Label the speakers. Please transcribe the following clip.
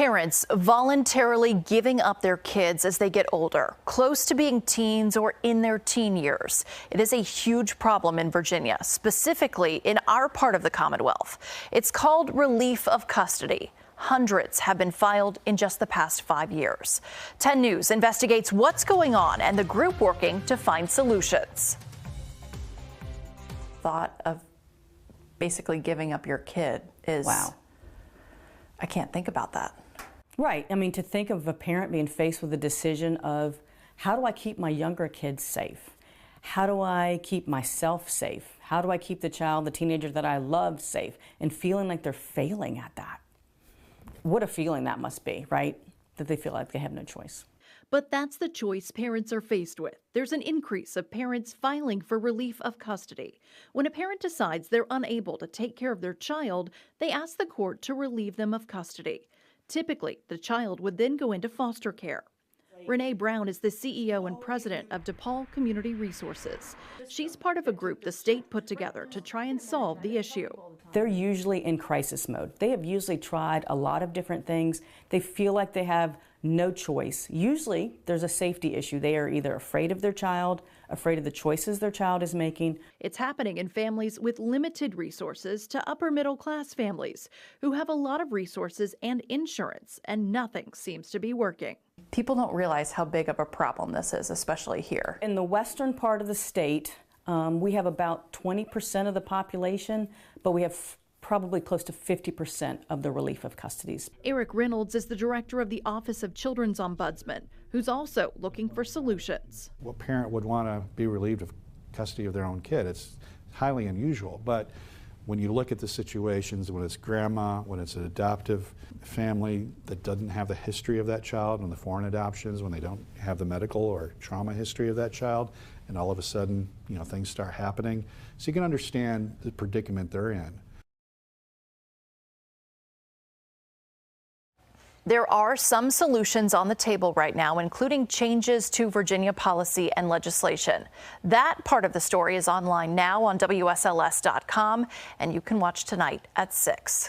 Speaker 1: Parents voluntarily giving up their kids as they get older, close to being teens or in their teen years. It is a huge problem in Virginia, specifically in our part of the Commonwealth. It's called relief of custody. Hundreds have been filed in just the past 5 years. 10 News investigates what's going on and the group working to find solutions. Thought of basically giving up your kid is,
Speaker 2: wow.
Speaker 1: I can't think about that.
Speaker 2: Right. I mean, to think of a parent being faced with the decision of how do I keep my younger kids safe? How do I keep myself safe? How do I keep the child, the teenager that I love safe? And feeling like they're failing at that. What a feeling that must be, right? That they feel like they have no choice.
Speaker 3: But that's the choice parents are faced with. There's an increase of parents filing for relief of custody. When a parent decides they're unable to take care of their child, they ask the court to relieve them of custody. Typically, the child would then go into foster care. Renee Brown is the CEO and president of DePaul Community Resources. She's part of a group the state put together to try and solve the issue.
Speaker 2: They're usually in crisis mode. They have usually tried a lot of different things. They feel like they have no choice. Usually there's a safety issue. They are either afraid of their child, afraid of the choices their child is making.
Speaker 3: It's happening in families with limited resources to upper middle class families who have a lot of resources and insurance, and nothing seems to be working.
Speaker 1: People don't realize how big of a problem this is, especially here.
Speaker 2: In the western part of the state, we have about 20% of the population, but we have probably close to 50% of the relief of custodies.
Speaker 3: Eric Reynolds is the director of the Office of Children's Ombudsman, who's also looking for solutions.
Speaker 4: What parent would want to be relieved of custody of their own kid? It's highly unusual, but when you look at the situations, when it's grandma, when it's an adoptive family that doesn't have the history of that child, when the foreign adoptions, when they don't have the medical or trauma history of that child, and all of a sudden, things start happening. So you can understand the predicament they're in.
Speaker 1: There are some solutions on the table right now, including changes to Virginia policy and legislation. That part of the story is online now on WSLS.com, and you can watch tonight at 6.